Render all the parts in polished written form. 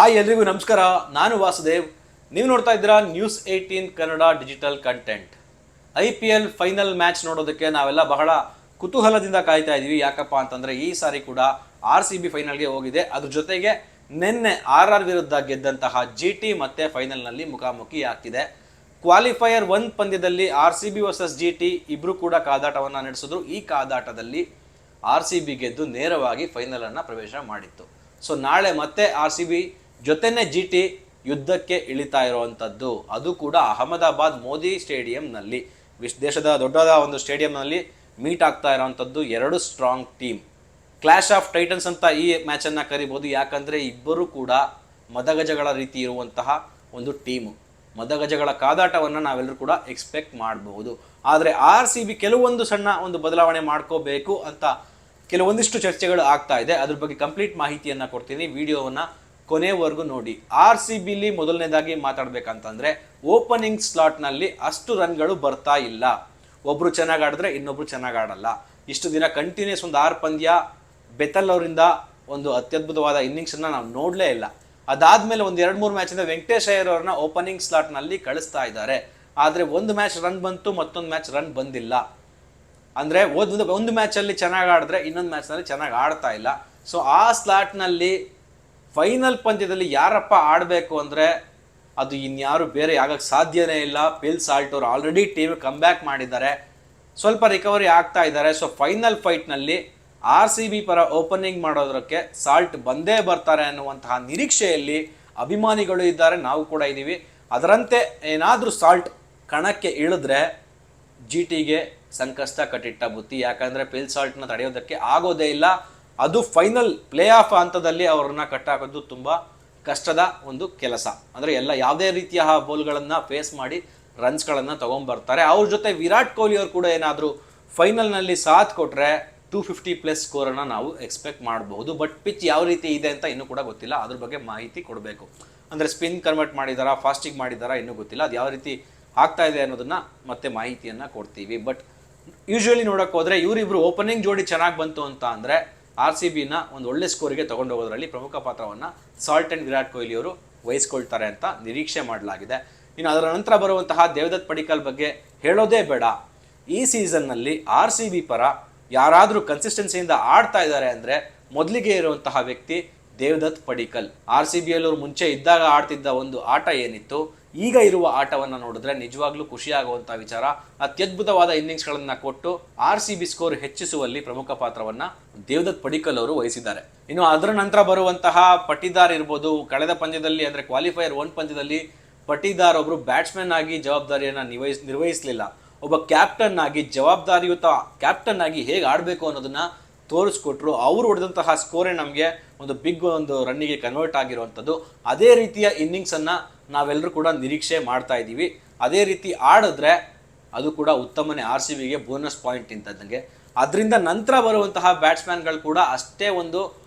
Hi ಎಲ್ರಿಗೂ ನಮಸ್ಕಾರ. ನಾನು ವಾಸುದೇವ್. ನೀವು ನೋಡ್ತಾ ಇದ್ದೀರಾ News18 Kannada digital content. IPL final match ನೋಡೋದಕ್ಕೆ ನಾವೆಲ್ಲ ಬಹಳ ಕುತೂಹಲದಿಂದ ಕಾಯ್ತಾ ಇದೀವಿ. ಯಾಕಪ್ಪ ಅಂತಂದ್ರೆ ಈ ಸಾರಿ ಕೂಡ RCB ಫೈನಲ್ಗೆ ಹೋಗಿದೆ. ಅದ್ರ ಜೊತೆಗೆ ನಿನ್ನೆ RR ವಿರುದ್ಧ ಗೆದ್ದಂತಹ GT ಮತ್ತೆ ಫೈನಲ್ನಲ್ಲಿ ಮುಖಾಮುಖಿ ಆಗ್ತಿದೆ. ಕ್ವಾಲಿಫೈಯರ್ 1 ಪಂದ್ಯದಲ್ಲಿ RCB ವರ್ಸಸ್ GT ಇಬ್ರು ಕೂಡ ಕಾದಾಟವನ್ನು ನಡೆಸಿದ್ರು. ಈ ಕಾದಾಟದಲ್ಲಿ RCB ಗೆದ್ದು ನೇರವಾಗಿ ಫೈನಲ್ ಅನ್ನ ಪ್ರವೇಶ ಮಾಡಿತ್ತು. ಸೊ ನಾಳೆ ಮತ್ತೆ RCB ಜೊತೆನೆ GT ಯುದ್ಧಕ್ಕೆ ಇಳಿತಾ ಇರುವಂಥದ್ದು. ಅದು ಕೂಡ ಅಹಮದಾಬಾದ್ ಮೋದಿ ಸ್ಟೇಡಿಯಂನಲ್ಲಿ, ದೇಶದ ದೊಡ್ಡದ ಒಂದು ಸ್ಟೇಡಿಯಂನಲ್ಲಿ ಮೀಟ್ ಆಗ್ತಾ ಇರೋವಂಥದ್ದು ಎರಡು strong team. Clash of Titans ಅಂತ ಈ ಮ್ಯಾಚನ್ನು ಕರಿಬೋದು. ಯಾಕಂದರೆ ಇಬ್ಬರು ಕೂಡ ಮದಗಜಗಳ ರೀತಿ ಇರುವಂತಹ ಒಂದು ಟೀಮು. ಮದಗಜಗಳ ಕಾದಾಟವನ್ನು ನಾವೆಲ್ಲರೂ ಕೂಡ ಎಕ್ಸ್ಪೆಕ್ಟ್ ಮಾಡಬಹುದು. ಆದರೆ RCB ಕೆಲವೊಂದು ಸಣ್ಣ ಒಂದು ಬದಲಾವಣೆ ಮಾಡ್ಕೋಬೇಕು ಅಂತ ಕೆಲವೊಂದಿಷ್ಟು ಚರ್ಚೆಗಳು ಆಗ್ತಾ ಇದೆ. ಅದ್ರ ಬಗ್ಗೆ ಕಂಪ್ಲೀಟ್ ಮಾಹಿತಿಯನ್ನು ಕೊಡ್ತೀನಿ. ವಿಡಿಯೋವನ್ನು ಕೊನೆವರೆಗೂ ನೋಡಿ. RCBಲಿ ಮೊದಲನೇದಾಗಿ ಮಾತಾಡಬೇಕಂತಂದ್ರೆ ಓಪನಿಂಗ್ ಸ್ಲಾಟ್ನಲ್ಲಿ ಅಷ್ಟು ರನ್ಗಳು ಬರ್ತಾ ಇಲ್ಲ. ಒಬ್ರು ಚೆನ್ನಾಗಿ ಆಡಿದ್ರೆ ಇನ್ನೊಬ್ರು ಚೆನ್ನಾಗಿ ಆಡಲ್ಲ. ಇಷ್ಟು ದಿನ ಕಂಟಿನ್ಯೂಸ್ ಒಂದು 6 ಪಂದ್ಯ ಬೆತಲ್ ಅವರಿಂದ ಒಂದು ಅತ್ಯದ್ಭುತವಾದ ಇನ್ನಿಂಗ್ಸನ್ನು ನಾವು ನೋಡಲೇ ಇಲ್ಲ. ಅದಾದ್ಮೇಲೆ ಒಂದು 2-3 ಮ್ಯಾಚಿಂದ ವೆಂಕಟೇಶ್ ಅಯ್ಯರ್ ಅವ್ರನ್ನ ಓಪನಿಂಗ್ ಸ್ಲಾಟ್ನಲ್ಲಿ ಕಳಿಸ್ತಾ ಇದ್ದಾರೆ. ಆದರೆ ಒಂದು ಮ್ಯಾಚ್ ರನ್ ಬಂತು, ಮತ್ತೊಂದು ಮ್ಯಾಚ್ ರನ್ ಬಂದಿಲ್ಲ. ಅಂದರೆ ಒಂದು ಮ್ಯಾಚಲ್ಲಿ ಚೆನ್ನಾಗಿ ಆಡಿದ್ರೆ ಇನ್ನೊಂದು ಮ್ಯಾಚ್ನಲ್ಲಿ ಚೆನ್ನಾಗಿ ಆಡ್ತಾ ಇಲ್ಲ. ಸೊ ಆ ಸ್ಲಾಟ್ನಲ್ಲಿ ಫೈನಲ್ ಪಂದ್ಯದಲ್ಲಿ ಯಾರಪ್ಪ ಆಡಬೇಕು ಅಂದರೆ ಅದು ಇನ್ಯಾರು ಬೇರೆ ಆಗಕ್ಕೆ ಸಾಧ್ಯನೇ ಇಲ್ಲ. ಪಿಲ್ ಸಾಲ್ಟ್ ಅವರು ಆಲ್ರೆಡಿ ಟೀಮ್ ಕಮ್ಬ್ಯಾಕ್ ಮಾಡಿದ್ದಾರೆ, ಸ್ವಲ್ಪ ರಿಕವರಿ ಆಗ್ತಾ ಇದ್ದಾರೆ. ಸೊ ಫೈನಲ್ ಫೈಟ್ನಲ್ಲಿ RCB ಪರ ಓಪನಿಂಗ್ ಮಾಡೋದಕ್ಕೆ ಸಾಲ್ಟ್ ಬಂದೇ ಬರ್ತಾರೆ ಅನ್ನುವಂತಹ ನಿರೀಕ್ಷೆಯಲ್ಲಿ ಅಭಿಮಾನಿಗಳು ಇದ್ದಾರೆ, ನಾವು ಕೂಡ ಇದ್ದೀವಿ. ಅದರಂತೆ ಏನಾದರೂ ಸಾಲ್ಟ್ ಕಣಕ್ಕೆ ಇಳಿದ್ರೆ GTಗೆ ಸಂಕಷ್ಟ ಕಟ್ಟಿಟ್ಟ ಬುತ್ತಿ. ಯಾಕಂದರೆ ಪಿಲ್ ಸಾಲ್ಟ್ನ ತಡೆಯೋದಕ್ಕೆ ಆಗೋದೇ ಇಲ್ಲ. ಅದು ಫೈನಲ್ ಪ್ಲೇ ಆಫ್ ಹಂತದಲ್ಲಿ ಅವ್ರನ್ನ ಕಟ್ಟಾಕೋದು ತುಂಬ ಕಷ್ಟದ ಒಂದು ಕೆಲಸ. ಅಂದರೆ ಯಾವುದೇ ರೀತಿಯ ಬೋಲ್ಗಳನ್ನು ಫೇಸ್ ಮಾಡಿ ರನ್ಸ್ಗಳನ್ನು ತೊಗೊಂಬರ್ತಾರೆ. ಅವ್ರ ಜೊತೆ ವಿರಾಟ್ ಕೊಹ್ಲಿ ಅವರು ಕೂಡ ಏನಾದರೂ ಫೈನಲ್ನಲ್ಲಿ ಸಾಥ್ ಕೊಟ್ಟರೆ 250+ ಸ್ಕೋರನ್ನು ನಾವು ಎಕ್ಸ್ಪೆಕ್ಟ್ ಮಾಡಬಹುದು. ಬಟ್ ಪಿಚ್ ಯಾವ ರೀತಿ ಇದೆ ಅಂತ ಇನ್ನೂ ಕೂಡ ಗೊತ್ತಿಲ್ಲ. ಅದ್ರ ಬಗ್ಗೆ ಮಾಹಿತಿ ಕೊಡಬೇಕು. ಅಂದರೆ ಸ್ಪಿನ್ ಕನ್ವರ್ಟ್ ಮಾಡಿದಾರಾ, ಫಾಸ್ಟಿಂಗ್ ಮಾಡಿದಾರಾ ಇನ್ನೂ ಗೊತ್ತಿಲ್ಲ. ಅದು ಯಾವ ರೀತಿ ಆಗ್ತಾ ಇದೆ ಅನ್ನೋದನ್ನು ಮತ್ತೆ ಮಾಹಿತಿಯನ್ನು ಕೊಡ್ತೀವಿ. ಬಟ್ ಯೂಶ್ವಲಿ ನೋಡೋಕೆ ಹೋದರೆ ಇವರಿಬ್ಬರು ಓಪನಿಂಗ್ ಜೋಡಿ ಚೆನ್ನಾಗಿ ಬಂತು ಅಂತ ಅಂದರೆ RCBನ ಒಂದು ಒಳ್ಳೆ ಸ್ಕೋರಿಗೆ ತೊಗೊಂಡು ಹೋಗೋದ್ರಲ್ಲಿ ಪ್ರಮುಖ ಪಾತ್ರವನ್ನು ಸಾಲ್ಟ್ ಆ್ಯಂಡ್ ವಿರಾಟ್ ಕೊಹ್ಲಿ ಅವರು ವಹಿಸ್ಕೊಳ್ತಾರೆ ಅಂತ ನಿರೀಕ್ಷೆ ಮಾಡಲಾಗಿದೆ. ಇನ್ನು ಅದರ ನಂತರ ಬರುವಂತಹ ದೇವದತ್ ಪಡಿಕ್ಕಲ್ ಬಗ್ಗೆ ಹೇಳೋದೇ ಬೇಡ. ಈ ಸೀಸನ್ನಲ್ಲಿ RCB ಪರ ಯಾರಾದರೂ ಕನ್ಸಿಸ್ಟೆನ್ಸಿಯಿಂದ ಆಡ್ತಾ ಇದ್ದಾರೆ ಅಂದರೆ ಮೊದಲಿಗೆ ಇರುವಂತಹ ವ್ಯಕ್ತಿ ದೇವದತ್ ಪಡಿಕ್ಕಲ್. RCBಯಲ್ಲವರು ಮುಂಚೆ ಇದ್ದಾಗ ಆಡ್ತಿದ್ದ ಒಂದು ಆಟ ಏನಿತ್ತು, ಈಗ ಇರುವ ಆಟವನ್ನು ನೋಡಿದ್ರೆ ನಿಜವಾಗ್ಲೂ ಖುಷಿಯಾಗುವಂಥ ವಿಚಾರ. ಅತ್ಯದ್ಭುತವಾದ ಇನ್ನಿಂಗ್ಸ್ಗಳನ್ನು ಕೊಟ್ಟು RCB ಸ್ಕೋರ್ ಹೆಚ್ಚಿಸುವಲ್ಲಿ ಪ್ರಮುಖ ಪಾತ್ರವನ್ನು ದೇವದತ್ ಪಡಿಕ್ಕಲ್ ಅವರು ವಹಿಸಿದ್ದಾರೆ. ಇನ್ನು ಅದರ ನಂತರ ಬರುವಂತಹ ಪಟಿದಾರ್ ಇರ್ಬೋದು. ಕಳೆದ ಪಂದ್ಯದಲ್ಲಿ ಅಂದರೆ ಕ್ವಾಲಿಫೈಯರ್ 1 ಪಂದ್ಯದಲ್ಲಿ ಪಟಿದಾರ್ ಒಬ್ಬರು ಬ್ಯಾಟ್ಸ್ಮನ್ ಆಗಿ ಜವಾಬ್ದಾರಿಯನ್ನು ನಿರ್ವಹಿಸಲಿಲ್ಲ. ಒಬ್ಬ ಕ್ಯಾಪ್ಟನ್ ಆಗಿ, ಜವಾಬ್ದಾರಿಯುತ ಕ್ಯಾಪ್ಟನ್ ಆಗಿ ಹೇಗೆ ಆಡಬೇಕು ಅನ್ನೋದನ್ನ ತೋರಿಸ್ಕೊಟ್ರು. ಅವರು ಹೊಡೆದಂತಹ ಸ್ಕೋರೇ ನಮಗೆ ಒಂದು ಬಿಗ್ ಒಂದು ರನ್ನಿಗೆ ಕನ್ವರ್ಟ್ ಆಗಿರುವಂಥದ್ದು. ಅದೇ ರೀತಿಯ ಇನ್ನಿಂಗ್ಸನ್ನು ನಾವೆಲ್ಲರೂ ಕೂಡ ನಿರೀಕ್ಷೆ ಮಾಡ್ತಾ ಇದ್ದೀವಿ. ಅದೇ ರೀತಿ ಆಡಿದ್ರೆ ಅದು ಕೂಡ ಉತ್ತಮನೇ, RCBಗೆ ಬೋನಸ್ ಪಾಯಿಂಟ್ ಇದ್ದಂಗೆ. ಅದರಿಂದ ನಂತರ ಬರುವಂತಹ ಬ್ಯಾಟ್ಸ್ಮನ್ಗಳು ಕೂಡ ಅಷ್ಟೇ ಒಂದು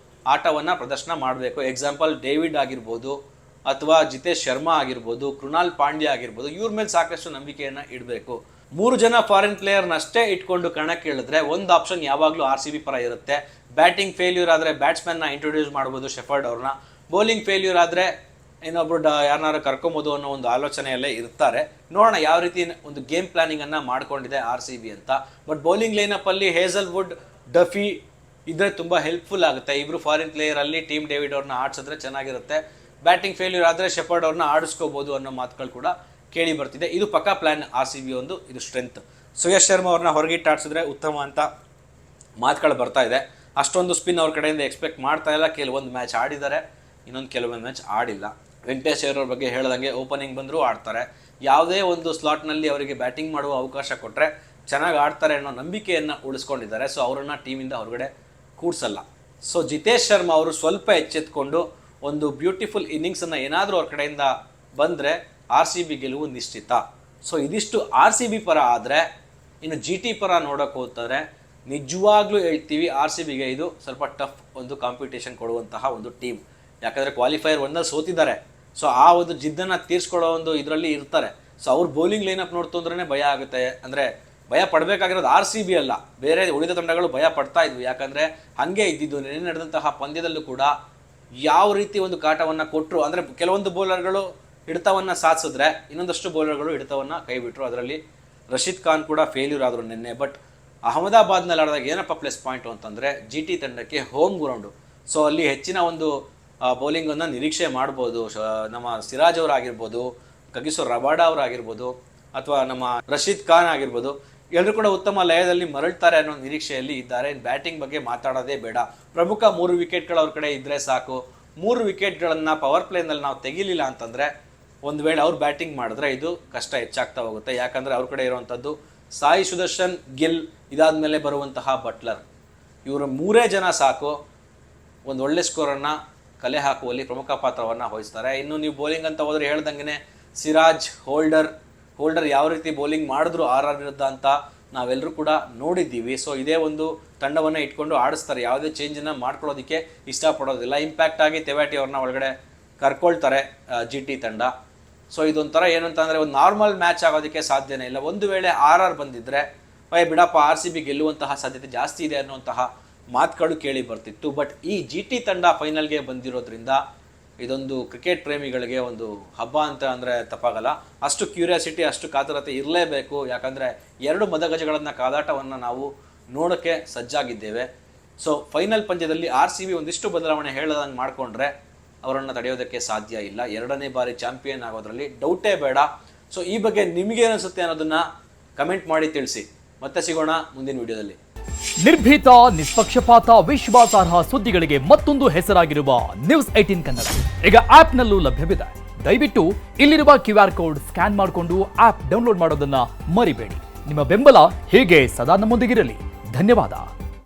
ಆಟವನ್ನು ಪ್ರದರ್ಶನ ಮಾಡಬೇಕು. ಎಕ್ಸಾಂಪಲ್ ಡೇವಿಡ್ ಆಗಿರ್ಬೋದು, ಅಥವಾ ಜಿತೇಶ್ ಶರ್ಮಾ ಆಗಿರ್ಬೋದು, ಕೃಣಾಲ್ ಪಾಂಡ್ಯ ಆಗಿರ್ಬೋದು. ಇವ್ರ ಮೇಲೆ ಸಾಕಷ್ಟು ನಂಬಿಕೆಯನ್ನು ಇಡಬೇಕು. 3 ಜನ ಫಾರಿನ್ ಪ್ಲೇಯರ್ನಷ್ಟೇ ಇಟ್ಕೊಂಡು ಕಣಕ್ಕೆ ಇಳಿದ್ರೆ ಒಂದು ಆಪ್ಷನ್ ಯಾವಾಗಲೂ RCB ಪರ ಇರುತ್ತೆ. ಬ್ಯಾಟಿಂಗ್ ಫೇಲ್ಯೂರ್ ಆದರೆ ಬ್ಯಾಟ್ಸ್ಮನ್ನ ಇಂಟ್ರೊಡ್ಯೂಸ್ ಮಾಡ್ಬೋದು ಶೆಫರ್ಡ್ ಅವ್ರನ್ನ. ಬೌಲಿಂಗ್ ಫೇಲ್ಯೂರ್ ಆದರೆ ಇನ್ನೊಬ್ರು ಯಾರನ್ನಾರು ಕರ್ಕೊಬೋದು ಅನ್ನೋ ಒಂದು ಆಲೋಚನೆಯಲ್ಲೇ ಇರ್ತಾರೆ. ನೋಡೋಣ ಯಾವ ರೀತಿ ಒಂದು ಗೇಮ್ ಪ್ಲಾನಿಂಗನ್ನು ಮಾಡ್ಕೊಂಡಿದೆ RCB ಅಂತ. ಬಟ್ ಬೌಲಿಂಗ್ ಲೈನಪ್ಪಲ್ಲಿ ಹೇಸಲ್ವುಡ್, ಡಫಿ ಇದ್ರೆ ತುಂಬ ಹೆಲ್ಪ್ಫುಲ್ ಆಗುತ್ತೆ. ಇಬ್ಬರು ಫಾರಿನ್ ಪ್ಲೇಯರಲ್ಲಿ ಟೀಮ್ ಡೇವಿಡ್ ಅವ್ರನ್ನ ಆಡಿಸಿದ್ರೆ ಚೆನ್ನಾಗಿರುತ್ತೆ. ಬ್ಯಾಟಿಂಗ್ ಫೇಲ್ಯೂರ್ ಆದರೆ ಶೆಫರ್ಡ್ ಅವ್ರನ್ನ ಆಡಿಸ್ಕೋಬೋದು ಅನ್ನೋ ಮಾತುಗಳು ಕೂಡ ಕೇಳಿ ಬರ್ತಿದೆ. ಇದು ಪಕ್ಕಾ ಪ್ಲ್ಯಾನ್ RCB ಒಂದು, ಇದು ಸ್ಟ್ರೆಂತ್. ಸುಯಶ್ ಶರ್ಮಾ ಅವ್ರನ್ನ ಹೊರಗಿಟ್ಟು ಆಡಿಸಿದ್ರೆ ಉತ್ತಮ ಅಂತ ಮಾತುಗಳು ಬರ್ತಾ ಇದೆ. ಅಷ್ಟೊಂದು ಸ್ಪಿನ್ ಅವ್ರ ಕಡೆಯಿಂದ ಎಕ್ಸ್ಪೆಕ್ಟ್ ಮಾಡ್ತಾ ಇಲ್ಲ. ಕೆಲವೊಂದು ಮ್ಯಾಚ್ ಆಡಿದ್ದಾರೆ, ಇನ್ನೊಂದು ಕೆಲವೊಂದು ಮ್ಯಾಚ್ ಆಡಿಲ್ಲ. ವೆಂಕಟೇಶ್ ಅಯ್ಯರ್ ಅವ್ರ ಬಗ್ಗೆ ಹೇಳ್ದಂಗೆ ಓಪನಿಂಗ್ ಬಂದರೂ ಆಡ್ತಾರೆ. ಯಾವುದೇ ಒಂದು ಸ್ಲಾಟ್ನಲ್ಲಿ ಅವರಿಗೆ ಬ್ಯಾಟಿಂಗ್ ಮಾಡುವ ಅವಕಾಶ ಕೊಟ್ಟರೆ ಚೆನ್ನಾಗಿ ಆಡ್ತಾರೆ ಅನ್ನೋ ನಂಬಿಕೆಯನ್ನು ಉಳಿಸ್ಕೊಂಡಿದ್ದಾರೆ. ಸೊ ಅವರನ್ನು ಟೀಮಿಂದ ಹೊರಗಡೆ ಕೂಡಿಸಲ್ಲ. ಸೊ ಜಿತೇಶ್ ಶರ್ಮಾ ಅವರು ಸ್ವಲ್ಪ ಎಚ್ಚೆತ್ಕೊಂಡು ಒಂದು ಬ್ಯೂಟಿಫುಲ್ ಇನ್ನಿಂಗ್ಸನ್ನು ಏನಾದರೂ ಅವ್ರ ಕಡೆಯಿಂದ ಬಂದರೆ RCB ಗೆಲುವು ನಿಶ್ಚಿತ. ಸೊ ಇದಿಷ್ಟು RCB ಪರ. ಆದರೆ ಇನ್ನು GT ಪರ ನೋಡೋಕೆ ಹೋಗ್ತಾರೆ, ನಿಜವಾಗ್ಲೂ ಹೇಳ್ತೀವಿ RCBಗೆ ಇದು ಸ್ವಲ್ಪ ಟಫ್ ಒಂದು ಕಾಂಪಿಟೇಷನ್ ಕೊಡುವಂತಹ ಒಂದು ಟೀಮ್. ಯಾಕಂದರೆ ಕ್ವಾಲಿಫೈಯರ್ 1ನಲ್ಲಿ ಸೋತಿದ್ದಾರೆ. ಸೊ ಆ ಒಂದು ಜಿದ್ದನ್ನು ತೀರಿಸ್ಕೊಳ್ಳೋ ಒಂದು ಇದರಲ್ಲಿ ಇರ್ತಾರೆ. ಸೊ ಅವ್ರ ಬೌಲಿಂಗ್ ಲೈನಪ್ ನೋಡ್ತು ಅಂದ್ರೆ ಭಯ ಆಗುತ್ತೆ. ಅಂದರೆ ಭಯ ಪಡಬೇಕಾಗಿರೋದು RCB ಅಲ್ಲ, ಬೇರೆ ಉಳಿದ ತಂಡಗಳು ಭಯ ಪಡ್ತಾ ಇದ್ವು. ಯಾಕಂದರೆ ಹಾಗೆ ಇದ್ದಿದ್ದು. ನೆನ್ನೆ ನಡೆದಂತಹ ಪಂದ್ಯದಲ್ಲೂ ಕೂಡ ಯಾವ ರೀತಿ ಒಂದು ಕಾಟವನ್ನು ಕೊಟ್ಟರು. ಅಂದರೆ ಕೆಲವೊಂದು ಬೌಲರ್ಗಳು ಹಿಡಿತವನ್ನು ಸಾಧಿಸಿದ್ರೆ ಇನ್ನೊಂದಷ್ಟು ಬೌಲರ್ಗಳು ಹಿಡಿತವನ್ನು ಕೈ ಬಿಟ್ಟರು. ಅದರಲ್ಲಿ ರಶೀದ್ ಖಾನ್ ಕೂಡ ಫೇಲ್ಯೂರ್ ಆದರು ನಿನ್ನೆ. ಬಟ್ ಅಹಮದಾಬಾದ್ನಲ್ಲಿ ಆಡಿದಾಗ ಏನಪ್ಪ ಪ್ಲಸ್ ಪಾಯಿಂಟು ಅಂತಂದರೆ GT ತಂಡಕ್ಕೆ ಹೋಮ್ ಗ್ರೌಂಡು. ಸೊ ಅಲ್ಲಿ ಹೆಚ್ಚಿನ ಒಂದು ಬೌಲಿಂಗನ್ನು ನಿರೀಕ್ಷೆ ಮಾಡ್ಬೋದು. ನಮ್ಮ ಸಿರಾಜ್ ಅವರಾಗಿರ್ಬೋದು, ಕಗಿಸೋ ರಬಾಡ ಅವರಾಗಿರ್ಬೋದು, ಅಥವಾ ನಮ್ಮ ರಶೀದ್ ಖಾನ್ ಆಗಿರ್ಬೋದು, ಎಲ್ಲರೂ ಕೂಡ ಉತ್ತಮ ಲಯದಲ್ಲಿ ಮರಳ್ತಾರೆ ಅನ್ನೋ ನಿರೀಕ್ಷೆಯಲ್ಲಿ ಇದ್ದಾರೆ. ಬ್ಯಾಟಿಂಗ್ ಬಗ್ಗೆ ಮಾತಾಡೋದೇ ಬೇಡ. ಪ್ರಮುಖ 3 ವಿಕೆಟ್ಗಳು ಅವ್ರ ಕಡೆ ಇದ್ದರೆ ಸಾಕು. 3 ವಿಕೆಟ್ಗಳನ್ನು ಪವರ್ ಪ್ಲೇನಲ್ಲಿ ನಾವು ತೆಗಿಲಿಲ್ಲ ಅಂತಂದರೆ, ಒಂದು ವೇಳೆ ಅವ್ರು ಬ್ಯಾಟಿಂಗ್ ಮಾಡಿದ್ರೆ ಇದು ಕಷ್ಟ ಹೆಚ್ಚಾಗ್ತಾ ಹೋಗುತ್ತೆ. ಯಾಕಂದರೆ ಅವ್ರ ಕಡೆ ಇರುವಂಥದ್ದು ಸಾಯಿ ಸುದರ್ಶನ್, ಗಿಲ್, ಇದಾದಮೇಲೆ ಬರುವಂತಹ ಬಟ್ಲರ್, ಇವರು 3 ಜನ ಸಾಕು ಒಂದು ಒಳ್ಳೆ ಸ್ಕೋರನ್ನು ಕಲೆ ಹಾಕುವಲ್ಲಿ ಪ್ರಮುಖ ಪಾತ್ರವನ್ನು ವಹಿಸ್ತಾರೆ. ಇನ್ನು ನೀವು ಬೌಲಿಂಗ್ ಅಂತ ಹೋದರೆ ಹೇಳ್ದಂಗೆ ಸಿರಾಜ್, ಹೋಲ್ಡರ್ ಯಾವ ರೀತಿ ಬೌಲಿಂಗ್ ಮಾಡಿದ್ರು RR ವಿರುದ್ಧ ಅಂತ ನಾವೆಲ್ಲರೂ ಕೂಡ ನೋಡಿದ್ದೀವಿ. ಸೊ ಇದೇ ಒಂದು ತಂಡವನ್ನು ಇಟ್ಕೊಂಡು ಆಡಿಸ್ತಾರೆ. ಯಾವುದೇ ಚೇಂಜನ್ನು ಮಾಡ್ಕೊಳ್ಳೋದಕ್ಕೆ ಇಷ್ಟಪಡೋದಿಲ್ಲ. ಇಂಪ್ಯಾಕ್ಟ್ ಆಗಿ ತೆವಾಟಿ ಅವ್ರನ್ನ ಒಳಗಡೆ ಕರ್ಕೊಳ್ತಾರೆ GT ತಂಡ. ಸೊ ಇದೊಂಥರ ಏನು ಅಂತಂದರೆ ಒಂದು ನಾರ್ಮಲ್ ಮ್ಯಾಚ್ ಆಗೋದಕ್ಕೆ ಸಾಧ್ಯನೇ ಇಲ್ಲ. ಒಂದು ವೇಳೆ RR ಬಂದಿದ್ದರೆ ಬಿಡಪ್ಪ RCB ಗೆಲ್ಲುವಂತಹ ಸಾಧ್ಯತೆ ಜಾಸ್ತಿ ಇದೆ ಅನ್ನುವಂತಹ ಮಾತುಗಳು ಕೇಳಿ ಬರ್ತಿತ್ತು. ಬಟ್ ಈ GT ತಂಡ ಫೈನಲ್ಗೆ ಬಂದಿರೋದ್ರಿಂದ ಇದೊಂದು ಕ್ರಿಕೆಟ್ ಪ್ರೇಮಿಗಳಿಗೆ ಒಂದು ಹಬ್ಬ ಅಂತ ಅಂದರೆ ತಪ್ಪಾಗಲ್ಲ. ಅಷ್ಟು ಕ್ಯೂರಿಯಾಸಿಟಿ, ಅಷ್ಟು ಕಾತುರತೆ ಇರಲೇಬೇಕು. ಯಾಕಂದರೆ 2 ಮದಗಜಗಳನ್ನು ಕಾದಾಟವನ್ನು ನಾವು ನೋಡೋಕ್ಕೆ ಸಜ್ಜಾಗಿದ್ದೇವೆ. ಸೊ ಫೈನಲ್ ಪಂದ್ಯದಲ್ಲಿ RCB ಒಂದಿಷ್ಟು ಬದಲಾವಣೆ ಹೇಳದಂಗೆ ಮಾಡಿಕೊಂಡ್ರೆ ಅವರನ್ನು ತಡೆಯೋದಕ್ಕೆ ಸಾಧ್ಯ ಇಲ್ಲ. 2ನೇ ಬಾರಿ ಚಾಂಪಿಯನ್ ಆಗೋದ್ರಲ್ಲಿ ಡೌಟೇ ಬೇಡ. ಸೊ ಈ ಬಗ್ಗೆ ನಿಮಗೇನು ಅನಿಸುತ್ತೆ ಅನ್ನೋದನ್ನು ಕಮೆಂಟ್ ಮಾಡಿ ತಿಳಿಸಿ. ಮತ್ತೆ ಸಿಗೋಣ ಮುಂದಿನ ವಿಡಿಯೋದಲ್ಲಿ. ನಿರ್ಭೀತ, ನಿಷ್ಪಕ್ಷಪಾತ, ವಿಶ್ವಾಸಾರ್ಹ ಸುದ್ದಿಗಳಿಗೆ ಮತ್ತೊಂದು ಹೆಸರಾಗಿರುವ ನ್ಯೂಸ್ 18 ಕನ್ನಡ ಈಗ ಆಪ್ನಲ್ಲೂ ಲಭ್ಯವಿದೆ. ದಯವಿಟ್ಟು ಇಲ್ಲಿರುವ QR ಕೋಡ್ ಸ್ಕ್ಯಾನ್ ಮಾಡಿಕೊಂಡು ಆಪ್ ಡೌನ್ಲೋಡ್ ಮಾಡೋದನ್ನ ಮರಿಬೇಡಿ. ನಿಮ್ಮ ಬೆಂಬಲ ಹೀಗೆ ಸದಾ ನಮ್ಮೊಂದಿಗಿರಲಿ. ಧನ್ಯವಾದ.